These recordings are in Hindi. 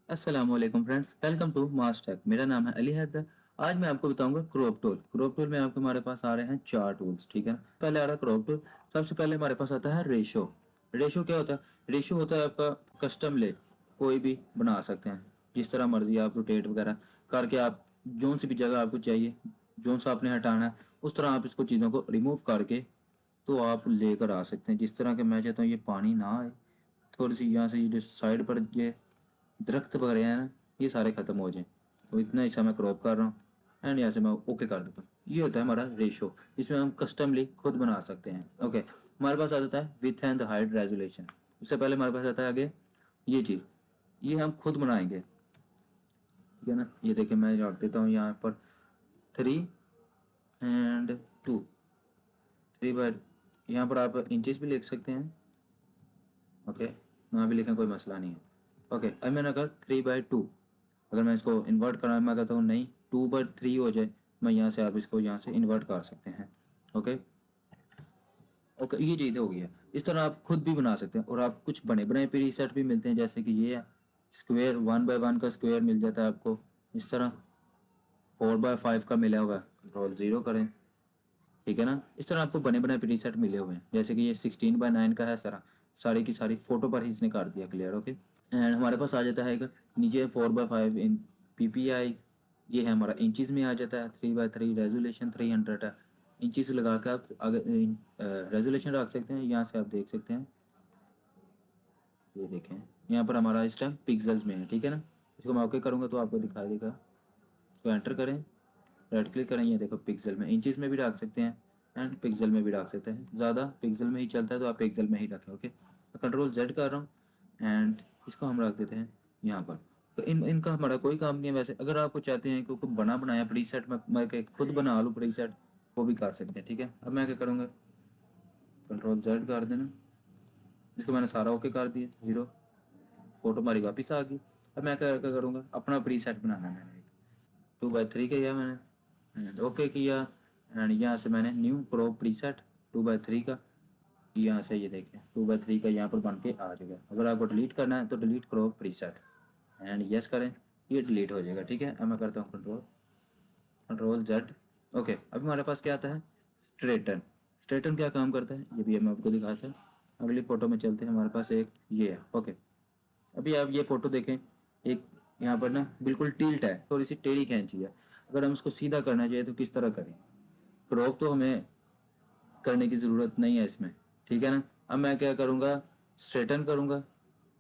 अस्सलाम वालेकुम फ्रेंड्स, वेलकम टू मास्टेक। मेरा नाम है अली हैदर। आज मैं आपको बताऊंगा क्रॉप टूल। क्रॉप टूल में आपको हमारे पास आ रहे हैं चार टूल्स, ठीक है ना। पहले आ रहा है क्रॉप टूल। सबसे पहले हमारे पास आता है रेशो। रेशो क्या होता है? रेशो होता है आपका कस्टम ले, कोई भी बना सकते हैं जिस तरह मर्जी आप रोटेट वगैरह करके, आप जोन सी भी जगह आपको चाहिए, जोन सा आपने हटाना है उस तरह आप इसको चीज़ों को रिमूव करके तो आप लेकर आ सकते हैं। जिस तरह के मैं चाहता हूँ ये पानी ना आए, थोड़ी सी यहाँ से ये जो साइड पर ये दरख्त वगैरह हैं ना, ये सारे ख़त्म हो जाएं। तो इतना हिस्सा मैं क्रॉप कर रहा हूँ एंड यहाँ से मैं ओके कर देता हूँ। ये होता है हमारा रेशो, जिसमें हम कस्टमली खुद बना सकते हैं। ओके, हमारे पास आ जाता है विथ एंड हाइट रेजोल्यूशन। उससे पहले हमारे पास आता है आगे ये चीज़, ये हम खुद बनाएंगे, ठीक है ना। ये देखिए मैं रख देता हूँ यहाँ पर 3 और 2, 3 बाय, यहाँ पर आप इंचेस भी लिख सकते हैं। ओके, यहाँ भी लिखें, कोई मसला नहीं है। ओके, अब मैंने कहा 3/2। अगर मैं इसको इन्वर्ट करना, मैं कहता हूँ नहीं 2/3 हो जाए, मैं यहाँ से, आप इसको यहाँ से इन्वर्ट कर सकते हैं। ओके ओके, ये चीज़ हो गई है। इस तरह आप खुद भी बना सकते हैं और आप कुछ बने बनाए प्रीसेट भी मिलते हैं, जैसे कि ये है स्क्वायर 1/1 का स्क्वायर मिल जाता है आपको। इस तरह 4/5 का मिला हुआ है, कंट्रोल 0 करें, ठीक है ना। इस तरह आपको बने बनाए प्रीसेट मिले हुए हैं, जैसे कि ये 16/9 का है। सारी की सारी फोटो पर ही इसने कर दिया क्लियर। ओके, एंड हमारे पास आ जाता है एक नीचे 4/5 इन PPI। ये है हमारा इंचज़ में आ जाता है। 3/3 रेजोल्यूशन 300 है। इंचज़ लगा कर आप अगर रेजोल्यूशन रख सकते हैं। यहाँ से आप देख सकते हैं, ये देखें यहाँ पर हमारा इस टाइम पिक्सल्स में है, ठीक है ना। इसको मैं ओके करूँगा तो आपको दिखाई देगा। तो एंटर करें, राइट क्लिक करें, ये देखो पिक्सल में, इंचज़ में भी रख सकते हैं एंड पिक्सल में भी रख सकते हैं। ज़्यादा पिक्सल में ही चलता है तो आप पिक्सल में ही रखें। ओके, कंट्रोल Z कर रहा हूँ एंड इसको हम रख देते हैं यहाँ पर। तो इनका हमारा कोई काम नहीं है। वैसे अगर आपको चाहते हैं कि कोई बना बनाया प्रीसेट मैं खुद बना लूँ प्रीसेट, वो भी कर सकते हैं, ठीक है। अब मैं क्या करूँगा, कंट्रोल Z कर देना, इसको मैंने सारा ओके कर दिया, 0, फोटो हमारी वापस आ गई। अब मैं क्या करूँगा, अपना प्रीसेट बनाना है। मैंने एक 2/3 किया मैंने, ओके किया एंड यहाँ से मैंने न्यू क्रॉप प्रीसेट 2/3 का, यहाँ से ये देखें 2/3 का यहाँ पर बन के आ जाएगा। अगर आपको डिलीट करना है तो delete crop preset and yes करें, ये डिलीट हो जाएगा, ठीक है। अब मैं करता हूँ कंट्रोल Z। ओके, अभी हमारे पास क्या आता है, स्ट्रेटन। स्ट्रेटन क्या काम करता है ये भी मैं आपको दिखाता हूँ। अगली फ़ोटो में चलते हैं, हमारे पास एक ये है। ओके, अभी आप ये फ़ोटो देखें, एक यहाँ पर ना बिल्कुल टिल्ट है, थोड़ी सी टेढ़ी खींची है। अगर हम उसको सीधा करना चाहिए तो किस तरह करें? क्रॉप तो हमें करने की ज़रूरत नहीं है इसमें, ठीक है ना। अब मैं क्या करूँगा, स्ट्रेटन करूँगा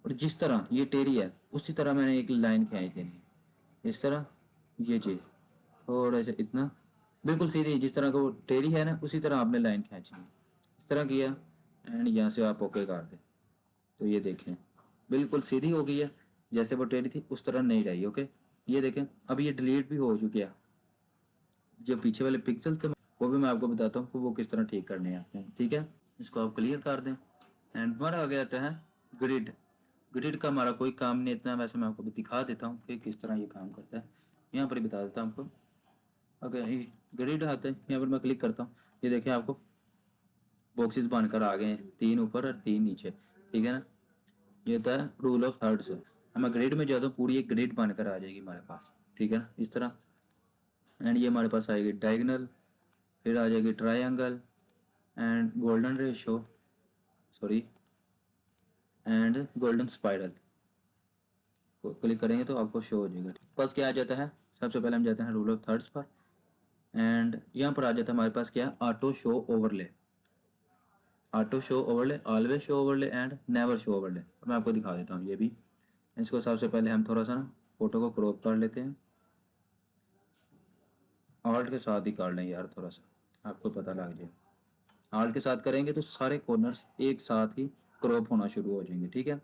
और जिस तरह ये टेढ़ी है उसी तरह मैंने एक लाइन खींच देनी है, इस तरह। ये चीज़ थोड़ा सा इतना बिल्कुल सीधी, जिस तरह का वो टेढ़ी है ना उसी तरह आपने लाइन खींचनी है। इस तरह किया एंड यहाँ से आप ओके कर दें तो ये देखें बिल्कुल सीधी हो गई है। जैसे वो टेढ़ी थी उस तरह नहीं रही। ओके, ये देखें अब ये डिलीट भी हो चुकी है। जो पीछे वाले पिक्सल थे वो भी मैं आपको बताता हूँ कि वो किस तरह ठीक करने हैं आपने, ठीक है। इसको आप क्लियर कर दें एंड हमारा आ गया आता है ग्रिड। ग्रिड का हमारा कोई काम नहीं इतना, वैसे मैं आपको दिखा देता हूँ कि किस तरह ये काम करता है। यहाँ पर ही बता देता हूँ आपको। अगर ग्रिड आता है, यहाँ पर मैं क्लिक करता हूँ, ये देखिए आपको बॉक्सेस बनकर आ गए हैं, 3 ऊपर और 3 नीचे, ठीक है ना। ये होता है रूल ऑफ थर्ड्स। मैं ग्रिड में जाता हूँ, पूरी एक ग्रिड बनकर आ जाएगी हमारे पास, ठीक है ना, इस तरह। एंड ये हमारे पास आएगी डायगोनल, फिर आ जाएगी triangle and golden ratio, sorry, and golden spiral को क्लिक करेंगे तो आपको शो हो जाएगा। बस क्या आ जाता है, सबसे पहले हम जाते हैं रूल ऑफ थर्ड्स पर एंड यहाँ पर आ जाता है हमारे पास क्या, auto show overlay. Auto show overlay, always show overlay and never show overlay. मैं आपको दिखा देता हूँ ये भी। इसको सबसे पहले हम थोड़ा सा ना फोटो को क्रॉप कर लेते हैं, ऑल्ट के साथ ही कर लें यार, थोड़ा सा आपको पता लग जाए। ऑल्ट के साथ करेंगे तो सारे कॉर्नर्स एक साथ ही क्रॉप होना शुरू हो जाएंगे, ठीक है।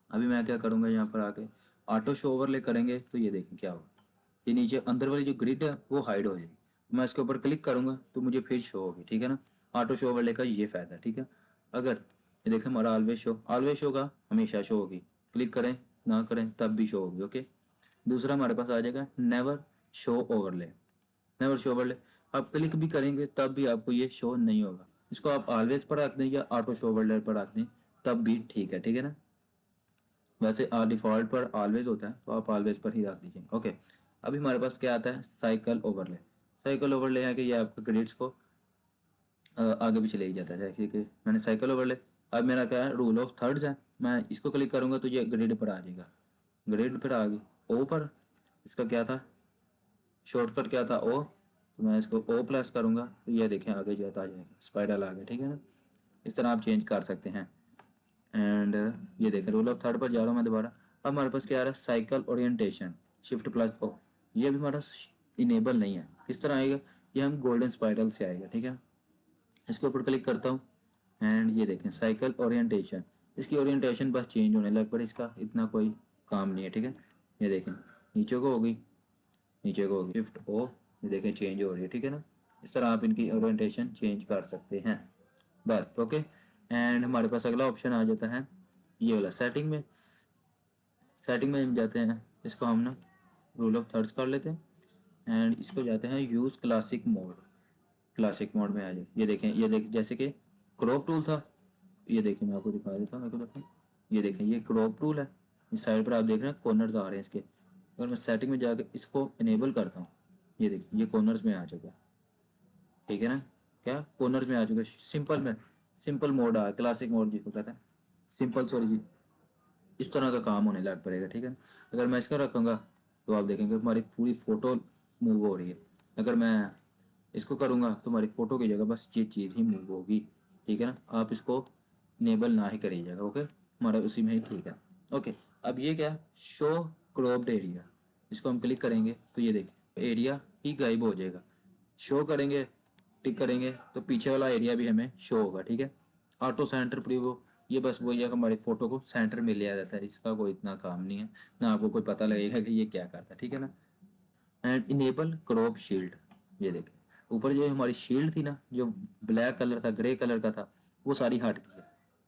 अभी मैं क्या करूँगा, यहाँ पर आके ऑटो शो ओवरले करेंगे तो ये देखें क्या होगा, ये नीचे अंदर वाली जो ग्रिड है वो हाइड हो जाएगी। मैं इसके ऊपर क्लिक करूँगा तो मुझे फिर शो होगी, ठीक है ना। ऑटो शो ओवरले का ये फ़ायदा है, ठीक है। अगर ये देखें हमारा ऑलवेज शो का हमेशा शो होगी, क्लिक करें ना करें तब भी शो होगी। ओके, दूसरा हमारे पास आ जाएगा never show overlay. Never show overlay आप क्लिक भी करेंगे तब भी आपको ये शो नहीं होगा। इसको आप ऑलवेज पर रख दें या ऑटो शो ओवरले पर रख दें तब भी ठीक है, ठीक है ना। वैसे डिफ़ॉल्ट पर ऑलवेज होता है, तो आप ऑलवेज पर ही रख दीजिए। ओके, अभी हमारे पास क्या आता है, साइकिल ओवरले। साइकिल ओवरले है कि ये आपके ग्रिड्स को आगे भी चले ही जाता है। जैसे कि मैंने साइकिल ओवरले, अब मेरा क्या है, रूल ऑफ थर्ड्स है, मैं इसको क्लिक करूँगा तो ये ग्रिड पर आ जाएगा, ग्रिड पर आ गई। ओ पर इसका क्या था, शॉर्टकट क्या था, ओ, तो मैं इसको ओ प्लस करूँगा तो ये देखें आगे जाता आ जाएगा, स्पाइरल आ गया, ठीक है ना। इस तरह आप चेंज कर सकते हैं। एंड ये देखें रूल ऑफ थर्ड पर जा रहा हूँ मैं दोबारा। अब हमारे पास क्या आ रहा है, cycle orientation, shift plus O, ये भी हमारा इनेबल नहीं है। किस तरह आएगा, ये हम गोल्डन स्पाइरल से आएगा, ठीक है। इसके ऊपर क्लिक करता हूँ एंड ये देखें साइकिल ओरिएंटेशन, इसकी ओरिएंटेशन बस चेंज होने लग, पर इसका इतना कोई काम नहीं है, ठीक है। ये देखें नीचे को होगी, नीचे को होगी, शिफ्ट ओ, ये देखें चेंज हो रही है, ठीक है ना। इस तरह आप इनकी ओरिएंटेशन चेंज कर सकते हैं बस। ओके, एंड हमारे पास अगला ऑप्शन आ जाता है ये वाला, सेटिंग में। सेटिंग में हम जाते हैं, इसको हम ना रूल ऑफ थर्ड्स कर लेते हैं एंड इसको जाते हैं use classic mode. Classic mode में आ जाए, ये देखें, ये देख जैसे कि क्रॉप टूल था, ये देखें मैं आपको दिखा देता हूँ, मेरे को देखें, ये देखें ये क्रॉप टूल है, इस साइड पर आप देख रहे हैं कॉर्नर्स आ रहे हैं इसके। अगर मैं सेटिंग में जाकर इसको इनेबल करता हूँ, ये देखिए ये कॉर्नर्स में आ चुका है, ठीक है ना। क्या कॉर्नर्स में आ चुका है, सिंपल में, सिंपल मोड आ, क्लासिक मोड जिसको कहते हैं, सिंपल, सॉरी जी, इस तरह का काम होने लग पड़ेगा, ठीक है ना। अगर मैं इसका रखूँगा तो आप देखेंगे हमारी पूरी फ़ोटो मूव हो रही है। अगर मैं इसको करूँगा तो हमारी फ़ोटो की जगह बस ये चीज़ ही मूव होगी, ठीक है ना। आप इसको इनेबल ना ही करिएगा, ओके, हमारा उसी में ही ठीक है। ओके, अब ये क्या, शो क्रॉप्ड एरिया, इसको हम क्लिक करेंगे तो ये देखिए एरिया ही गायब हो जाएगा। शो करेंगे, टिक करेंगे तो पीछे वाला एरिया भी हमें शो होगा, ठीक है। ऑटो सेंटर प्रीव्यू, ये बस वही है कि हमारी फ़ोटो को सेंटर में लिया जाता है, इसका कोई इतना काम नहीं है, ना आपको कोई पता लगेगा कि ये क्या करता है, ठीक है ना। एंड इनेबल क्रॉप शील्ड, ये देखें ऊपर जो हमारी शील्ड थी ना, जो ब्लैक कलर था, ग्रे कलर का था, वो सारी हट गई है।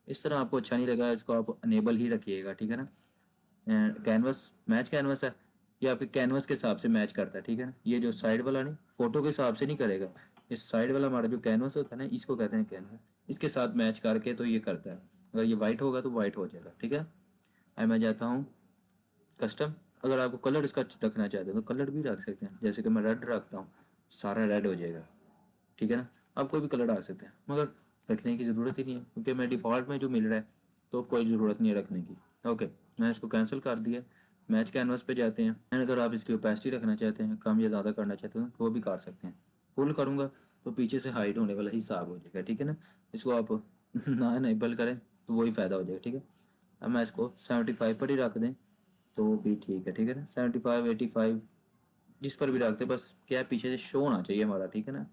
इस तरह आपको अच्छा नहीं लगा, इसको आप अनेबल ही रखिएगा, ठीक है ना। एंड कैनवस, मैच कैनवस है, ये आपके कैनवस के हिसाब से मैच करता है, ठीक है ना। ये जो साइड वाला नहीं, फोटो के हिसाब से नहीं करेगा, इस साइड वाला हमारा जो कैनवस होता है ना, इसको कहते हैं कैनवस, इसके साथ मैच करके तो ये करता है। अगर ये वाइट होगा तो वाइट हो जाएगा, ठीक है। अब मैं जाता हूँ कस्टम, अगर आपको कलर इसका रखना चाहते हो तो कलर भी रख सकते हैं, जैसे कि मैं रेड रखता हूँ, सारा रेड हो जाएगा, ठीक है ना। आप कोई भी कलर डाल सकते हैं, मगर रखने की ज़रूरत ही नहीं है क्योंकि मैं डिफ़ॉल्ट में जो मिल रहा है, तो कोई ज़रूरत नहीं है रखने की। ओके, मैंने इसको कैंसिल कर दिया। मैच कैनवस पे जाते हैं एंड अगर आप इसकी ओपेसिटी रखना चाहते हैं, कम या ज़्यादा करना चाहते हैं तो वो भी कर सकते हैं। फुल करूँगा तो पीछे से हाइड होने वाला हिसाब हो जाएगा, ठीक है ना। इसको आप ना इनेबल करें तो वही फ़ायदा हो जाएगा, ठीक है। अब मैं इसको 75 पर ही रख दें तो भी ठीक है, ठीक है ना। 75, 85 जिस पर भी रखते, बस क्या है पीछे से शो होना चाहिए हमारा, ठीक है ना।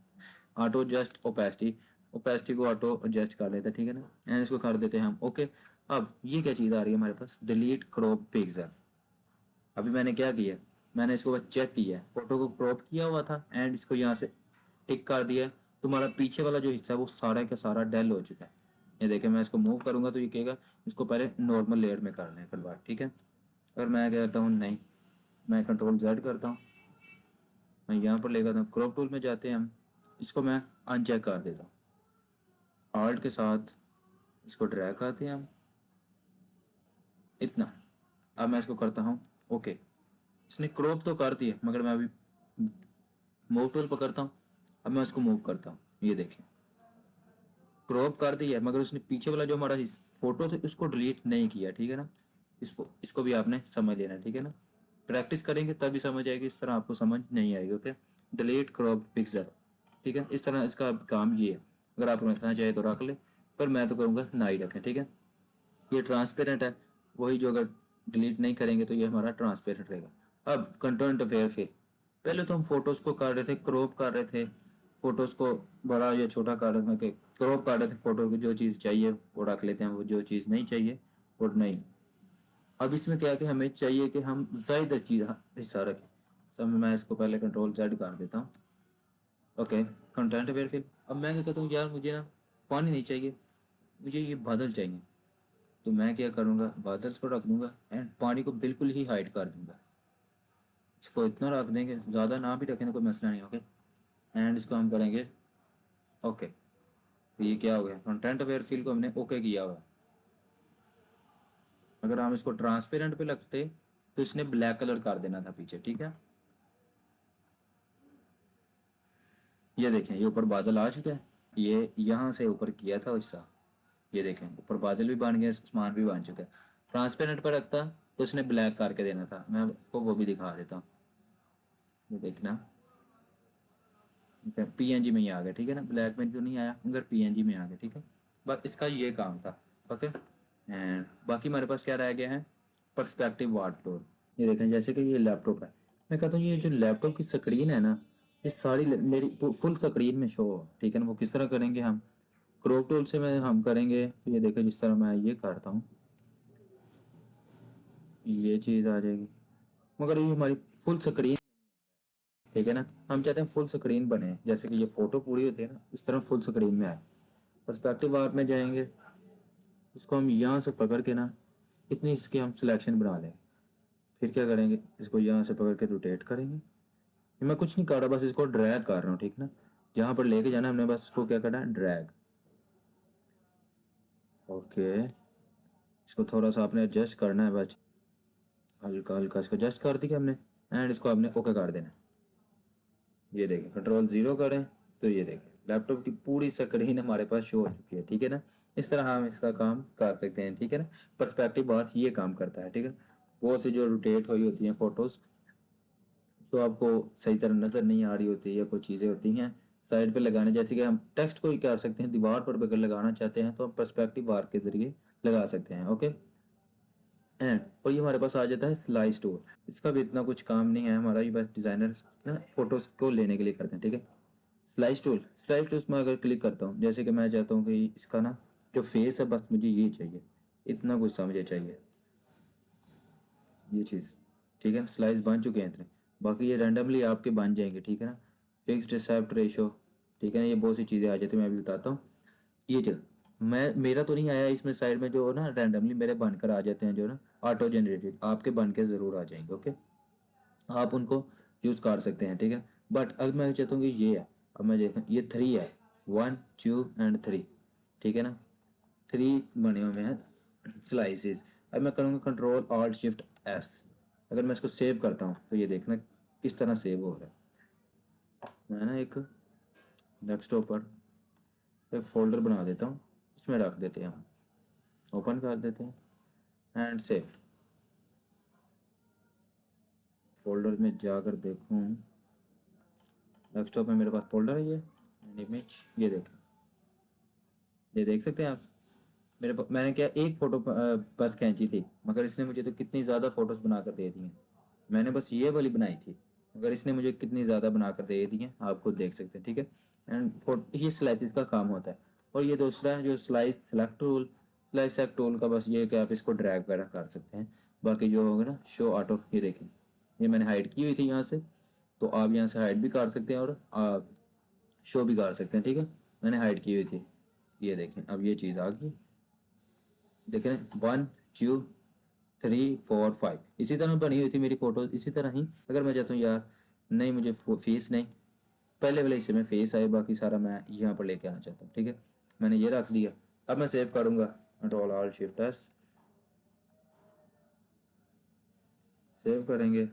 ऑटो जस्ट ओपेसिटी, ओपेसिटी को ऑटो एडजस्ट कर लेते हैं, ठीक है ना। एंड इसको कर देते हैं हम ओके। अब ये क्या चीज़ आ रही है हमारे पास, डिलीट क्रॉप पिक्सल। अभी मैंने क्या किया, मैंने इसको बस चेक किया है, फोटो को क्रॉप किया हुआ था एंड इसको यहाँ से टिक कर दिया है, तो हमारा पीछे वाला जो हिस्सा है वो सारा का सारा डेल हो चुका है। ये देखिए मैं इसको मूव करूँगा तो ये कहेगा इसको पहले नॉर्मल लेयर में कर लें कन्वर्ट, ठीक है। अगर मैं क्या करता हूँ, नहीं, मैं कंट्रोल जेड करता हूँ, मैं यहाँ पर लेकर आता हूँ, क्रॉप टूल में जाते हैं हम, इसको मैं अनचेक कर देता हूँ, ऑल्ट के साथ इसको ड्रैग करते हैं हम इतना। अब मैं इसको करता हूँ ओके, इसने क्रॉप तो कर दिया मगर मैं अभी मूव टूल पकड़ता हूँ, अब मैं इसको मूव करता हूँ, ये देखें क्रॉप कर दिया है, मगर उसने पीछे वाला जो हमारा फोटो था उसको डिलीट नहीं किया, ठीक है ना। इसको भी आपने समझ लेना, ठीक है ना। प्रैक्टिस करेंगे तभी समझ आएगी, इस तरह आपको समझ नहीं आएगी। ओके, डिलीट क्रॉप पिक्सल, ठीक है, इस तरह इसका काम ये है। अगर आप रखना चाहे तो रख ले, पर मैं तो कहूँगा ना ही रखें, ठीक है। ये ट्रांसपेरेंट है, वही जो अगर डिलीट नहीं करेंगे तो ये हमारा ट्रांसपेरेंट रहेगा। अब कंटेंट अवेयर फिल, पहले तो हम फोटोज़ को कर रहे थे, क्रॉप कर रहे थे, फोटोज़ को बड़ा या छोटा कर रहे थे, क्रॉप कर रहे थे, फोटो को जो चीज़ चाहिए वो रख लेते हैं, वो जो चीज़ नहीं चाहिए वो नहीं। अब इसमें क्या है कि हमें चाहिए कि हम ज़्यादा चीज़ हिस्सा रखें। सब मैं इसको पहले कंट्रोल जेड कर देता हूँ। ओके, कंटेंट अवेयर फिल, अब मैं क्या कहता हूँ, यार मुझे ना पानी नहीं चाहिए, मुझे ये बादल चाहिए, तो मैं क्या करूँगा, बादल को रख दूँगा एंड पानी को बिल्कुल ही हाइड कर दूँगा। इसको इतना रख देंगे, ज़्यादा ना भी रखें तो कोई मसला नहीं, ओके। एंड इसको हम करेंगे ओके, तो ये क्या हो गया, कंटेंट अवेयर फील को हमने ओके किया हुआ है। अगर हम इसको ट्रांसपेरेंट पे लगते तो इसने ब्लैक कलर कर देना था पीछे, ठीक है। ये देखें ये ऊपर बादल आ चुका है, ये यहाँ से ऊपर किया था हिस्सा, ये देखें ऊपर बादल भी बन गए, आसमान भी बन चुका है। ट्रांसपेरेंट पर रखता तो इसने ब्लैक करके देना था, मैं आपको वो भी दिखा देता हूँ। ये देखना पीएनजी में ही आ गया, ठीक है ना, ब्लैक में तो नहीं आया मगर पीएनजी में आ गया, ठीक है। बस इसका ये काम था, ओके। एंड बाकी हमारे पास क्या रह गया है, पर्सपेक्टिव वार्ड। ये देखें जैसे कि ये लैपटॉप है, मैं कहता हूँ ये जो लैपटॉप की स्क्रीन है ना, ये सारी मेरी फुल स्क्रीन में शो हो, ठीक है ना। वो किस तरह करेंगे हम, क्रॉप टूल से मैं हम करेंगे, तो ये देखें जिस तरह मैं ये करता हूँ ये चीज़ आ जाएगी, मगर ये हमारी फुल स्क्रीन, ठीक है ना। हम चाहते हैं फुल स्क्रीन बने, जैसे कि ये फोटो पूरी होती है ना इस तरह फुल स्क्रीन में आए। पर्सपेक्टिव आर्ट में जाएंगे, इसको हम यहाँ से पकड़ के ना इतनी इसकी हम सिलेक्शन बना लेंगे। फिर क्या करेंगे, इसको यहाँ से पकड़ के रोटेट करेंगे। मैं कुछ नहीं कर रहा, बस इसको ड्रैग कर रहा हूँ, ठीक है ना। जहाँ पर लेके जाना हमने बस इसको क्या करना है, ड्रैग। ओके, इसको थोड़ा सा आपने एडजस्ट करना है, बस हल्का हल्का इसको एडजस्ट कर दिया हमने। एंड इसको आपने ओके कर देना। ये देखें कंट्रोल 0 करें तो ये देखें लैपटॉप की पूरी स्क्रीन हमारे पास शो हो चुकी है, ठीक है ना। इस तरह हम इसका काम कर सकते हैं, ठीक है ना। पर्सपेक्टिव बार ये काम करता है, ठीक है। बहुत सी जो रोटेट हुई होती हैं फोटोज़, जो आपको सही तरह नज़र नहीं आ रही होती या कोई चीज़ें होती हैं साइड पे लगाने, जैसे कि हम टेक्स्ट को ही कर सकते हैं दीवार पर अगर लगाना चाहते हैं तो हम पर्सपेक्टिव बार के ज़रिए लगा सकते हैं, ओके। एंड और ये हमारे पास आ जाता है स्लाइस टूल। इसका भी इतना कुछ काम नहीं है हमारा, ये बस डिज़ाइनर ना फोटोज़ को लेने के लिए करते हैं, ठीक है। स्लाइस टूल्स में अगर क्लिक करता हूँ, जैसे कि मैं चाहता हूँ कि इसका ना जो फेस है बस मुझे ये चाहिए, इतना कुछ समझे चाहिए ये चीज़, ठीक है ना। स्लाइस बन चुके हैं इतने, बाकी ये रैंडमली आपके बन जाएंगे, ठीक है ना। फिक्स्ड एस्पेक्ट रेशो, ठीक है ना, ये बहुत सी चीज़ें आ जाती हैं, मैं अभी बताता हूँ। ये जो मैं मेरा तो नहीं आया इसमें, साइड में जो ना रैंडमली मेरे बनकर आ जाते हैं जो ना ऑटो जनरेटेड, आपके बन के ज़रूर आ जाएंगे, ओके। आप उनको यूज़ कर सकते हैं, ठीक है। बट अब मैं चाहता हूँ कि ये है, अब मैं देखा ये 3 है, 1 2 एंड 3, ठीक है ना। 3 बने हुए हैं स्लाइसेस। अब मैं करूँगा Ctrl+Alt+Shift+S। अगर मैं इसको सेव करता हूँ तो ये देखना किस तरह सेव हो रहा है। मैं ना एक डेस्कटॉप पर एक फ़ोल्डर बना देता हूँ, उसमें रख देते हैं हम, ओपन कर देते हैं एंड सेव। फोल्डर में जाकर देखूँ, डेस्कटॉप में मेरे पास फोल्डर है ये एंड इमेज, ये देख सकते हैं आप। मैंने क्या एक फ़ोटो बस खींची थी, मगर इसने मुझे तो कितनी ज़्यादा फ़ोटोज़ बनाकर दे दी हैं। मैंने बस ये वाली बनाई थी, मगर इसने मुझे कितनी ज़्यादा बनाकर दे दी हैं आप खुद देख सकते हैं, ठीक है। एंड ये स्लाइसिस का काम होता है। और ये दूसरा है जो स्लाइस सेलेक्ट टूल का बस ये है कि आप इसको ड्रैग वगैरह कर सकते हैं। बाकी जो होगा ना शो ऑटो, ये देखें ये मैंने हाइड की हुई थी यहाँ से, तो आप यहाँ से हाइड भी कर सकते हैं और आप शो भी कर सकते हैं, ठीक है। मैंने हाइड की हुई थी, ये देखें अब ये चीज़ आ गई, देखें 1 2 3 4 5 इसी तरह बनी हुई थी मेरी फ़ोटोज़ इसी तरह ही। अगर मैं चाहता हूँ यार नहीं मुझे फेस नहीं, पहले वाले हिस्से में फेस आए, बाकी सारा मैं यहाँ पर लेके आना चाहता हूँ, ठीक है। मैंने ये रख दिया। अब मैं सेव करूँगा, Ctrl+Alt+Shift+S, सेव करेंगे।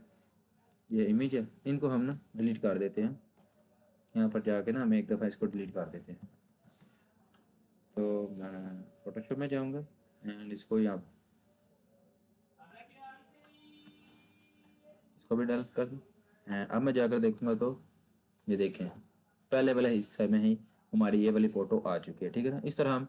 ये इमेज है, इनको हम ना डिलीट कर देते हैं, यहाँ पर जाके ना हम एक दफ़ा इसको डिलीट कर देते हैं। तो मैं फोटोशॉप में जाऊँगा एंड इसको यहाँ इसको भी डाल कर दूँ। अब मैं जाकर देखूँगा तो ये देखें पहले वाले हिस्से में ही हमारी ये वाली फ़ोटो आ चुकी है, ठीक है ना। इस तरह हम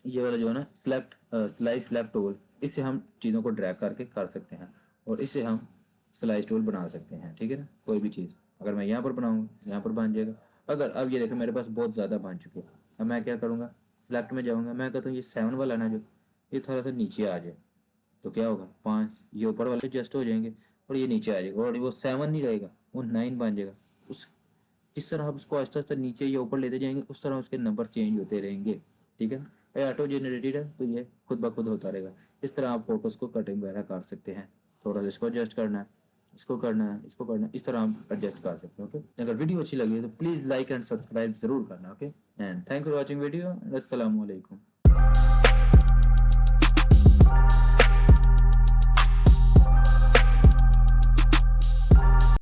ये वाला जो है ना स्लाइस सेलेक्ट टूल, इससे हम चीज़ों को ड्रैग करके कर सकते हैं और इससे हम स्लाइस टूल बना सकते हैं, ठीक है ना। कोई भी चीज़ अगर मैं यहाँ पर बनाऊँगा यहाँ पर बन जाएगा। अगर अब ये देखो मेरे पास बहुत ज़्यादा बन चुके हैं, अब मैं क्या करूँगा, सिलेक्ट में जाऊँगा, मैं कहता हूँ ये 7 वाला ना जो ये थोड़ा सा नीचे आ जाए, तो क्या होगा 5 ये ऊपर वाले एडजस्ट हो जाएंगे और ये नीचे आ जाएगा और वो 7 नहीं रहेगा, वो 9 बन जाएगा। उस जिस तरह आप उसको आहिस्ता आहिस्ता नीचे या ऊपर लेते जाएंगे उस तरह उसके नंबर चेंज होते रहेंगे, ठीक है। ये ऑटो जनरेटेड है तो ये खुद ब खुद होता रहेगा। इस तरह आप फोटोज़ को कटिंग वगैरह कर सकते हैं, थोड़ा सा इसको एडजस्ट करना है, इसको करना है, इसको करना है, इस तरह हम एडजस्ट कर सकते हैं, ओके। अगर वीडियो अच्छी लगी तो प्लीज़ लाइक एंड सब्सक्राइब ज़रूर करना, okay. And thank you for watching video, अस्सलाम वालेकुम।